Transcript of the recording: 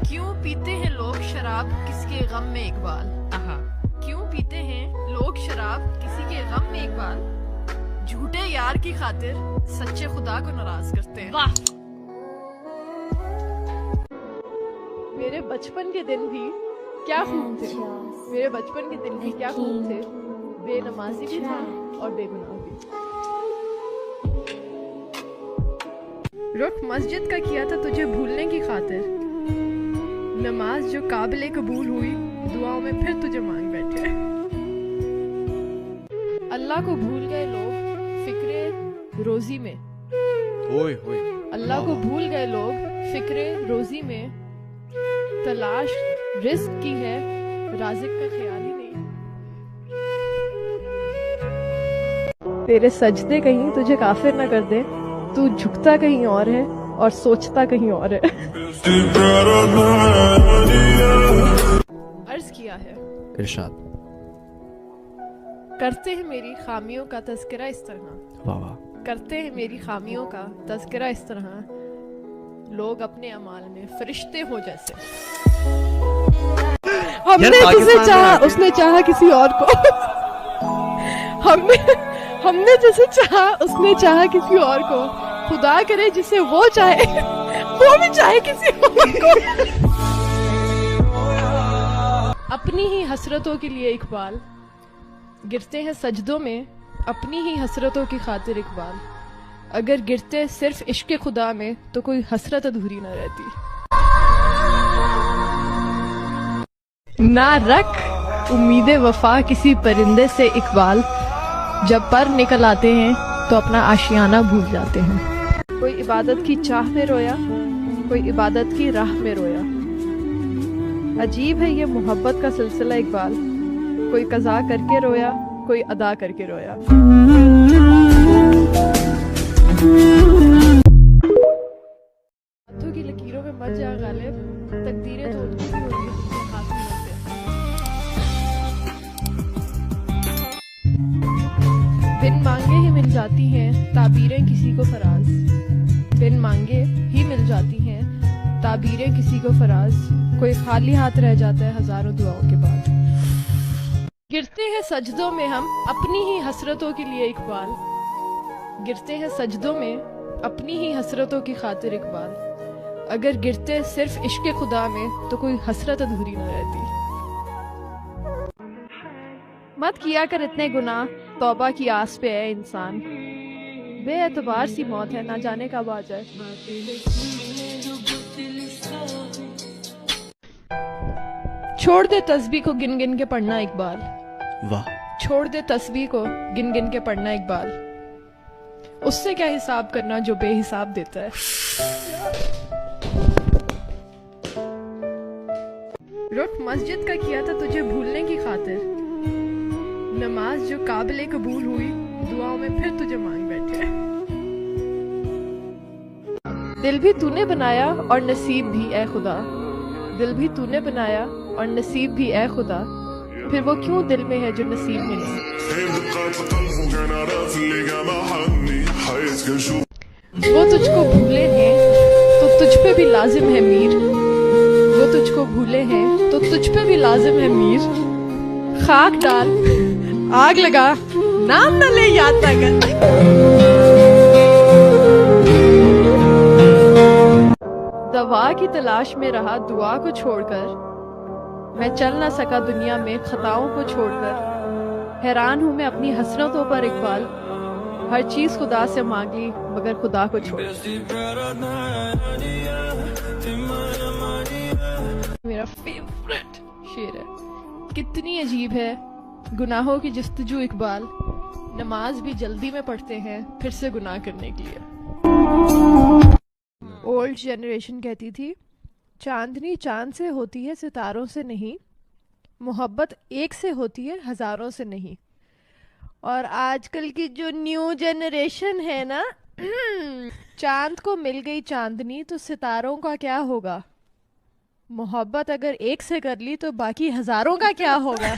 کیوں پیتے ہیں لوگ شراب کسی کے غم میں اقبال؟ کیوں پیتے ہیں لوگ شراب کسی کے غم میں اقبال؟ جھوٹے یار کی خاطر سچے خدا کو ناراض کرتے ہیں۔ میرے بچپن کے دن بھی کیا خوب تھے، میرے بچپن کے دن بھی کیا خوب تھے، بے نمازی بھی تھا اور بے گناہ بھی۔ رخ مسجد کا کیا تھا تجھے بھولنے کی خاطر، نماز جو قابل قبول ہوئی دعاؤں میں پھر تجھے مانگ بیٹھے۔ اللہ کو بھول گئے لوگ فکر روزی میں، اللہ کو بھول گئے لوگ فکر روزی میں، تلاش رزق کی ہے رازق کا خیال ہی نہیں۔ تیرے سجدے کہیں تجھے کافر نہ کر دے، تو جھکتا کہیں اور ہے اور سوچتا کہیں اور ہے۔ عرض کیا ہے ارشاد کرتے ہیں میری خامیوں کا تذکرہ اس طرح، واہ واہ، کرتے ہیں میری خامیوں کا تذکرہ اس طرح، لوگ اپنے اعمال میں فرشتے ہو جیسے۔ ہم نے جسے چاہا اس نے چاہا کسی اور کو، ہم نے جسے چاہا اس نے چاہا کسی اور کو، خدا کرے جسے وہ چاہے وہ بھی چاہے کسی اور کو۔ اپنی ہی حسرتوں کے لیے اقبال گرتے ہیں سجدوں میں، اپنی ہی حسرتوں کی خاطر اقبال، اگر گرتے صرف عشق خدا میں تو کوئی حسرت ادھوری نہ رہتی۔ نہ رکھ امید وفا کسی پرندے سے اقبال، جب پر نکل آتے ہیں تو اپنا آشیانہ بھول جاتے ہیں۔ کوئی عبادت کی چاہ میں رویا، کوئی عبادت کی راہ میں رویا، عجیب ہے یہ محبت کا سلسلہ اقبال، کوئی قضا کر کے رویا کوئی ادا کر کے رویا۔ ہاتھوں کی لکیروں میں مت جا غالب، تقدیریں تو ان کی بھی ہوئی ہیں جن کے ہاتھ میں ہوتے ہیں۔ بن مانگے ہی مل جاتی ہیں تعبیریں کسی کو فراز، بن مانگے ہی مل جاتی ہیں تعبیریں کسی کو فراز، کوئی خالی ہاتھ رہ جاتا ہے ہزاروں دعاؤں کے بعد۔ گرتے ہیں سجدوں میں ہم اپنی ہی حسرتوں کے لیے اقبال، گرتے ہیں سجدوں میں اپنی ہی حسرتوں کی خاطر اقبال، اگر گرتے صرف عشق خدا میں تو کوئی حسرت ادھوری نہ رہتی۔ مت کیا کر اتنے گناہ توبہ کی آس پہ ہے انسان، بے اعتبار سی موت ہے نہ جانے کب آ جائے۔ چھوڑ دے تسبیح کو گن گن کے پڑھنا اقبال، واہ، چھوڑ دے تسبیح کو گن گن کے پڑھنا اقبال، اس سے کیا حساب کرنا جو بے حساب دیتا ہے۔ رخ مسجد کا کیا تھا تجھے بھولنے کی خاطر، نماز جو قابل قبول ہوئی دعاؤں میں پھر تجھے مانگ بیٹھے۔ دل بھی تو نے بنایا اور نصیب بھی اے خدا، دل بھی تو نے بنایا اور نصیب بھی اے خدا، پھر وہ کیوں دل میں ہے جو نصیب میں نہیں۔ وہ تجھ کو بھولے ہیں تو تجھ پہ بھی لازم ہے میر، وہ تجھ کو بھولے ہیں تو تجھ پہ بھی لازم ہے میر، خاک ڈال آگ لگا نام نہ لے یاد نہ کر۔ دوا کی تلاش میں رہا دعا کو چھوڑ کر، میں چل نہ سکا دنیا میں خطاؤں کو چھوڑ کر، حیران ہوں میں اپنی حسرتوں پر اقبال، ہر چیز خدا سے مانگ لی مگر خدا کو چھوڑ کر۔ میرا فیورٹ شعر ہے۔ کتنی عجیب ہے گناہوں کی جستجو اقبال، نماز بھی جلدی میں پڑھتے ہیں پھر سے گناہ کرنے کے لیے۔ اولڈ جنریشن کہتی تھی چاندنی چاند سے ہوتی ہے ستاروں سے نہیں، محبت ایک سے ہوتی ہے ہزاروں سے نہیں۔ اور آج کل کی جو نیو جنریشن ہے نا، چاند کو مل گئی چاندنی تو ستاروں کا کیا ہوگا، محبت اگر ایک سے کر لی تو باقی ہزاروں کا کیا ہوگا۔